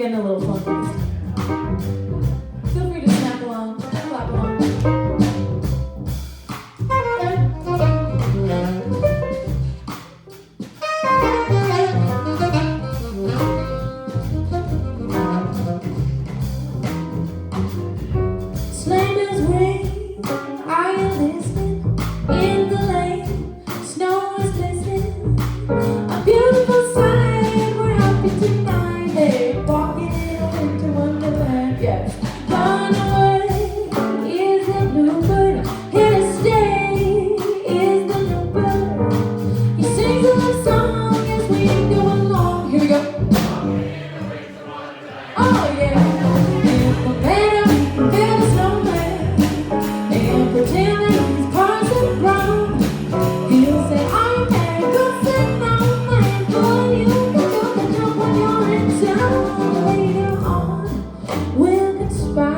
getting a little funky. Feel free to snap along, clap along. Sleigh bells ring, are you listening? In the lane, snow is glistening. A beautiful sight, we're happy tonight. Hey, walking into Wonderland, yes. Gone away is the bluebird, here to stay is the bluebird. He sings a love song as we go along. Here we go. Oh yeah. In the meadow, we can build a snowman and pretend that he's Parson Brown. He'll say, I'm mad, go sit down, man. Boy, you can do the jump when you're in town. Later on, we'll conspire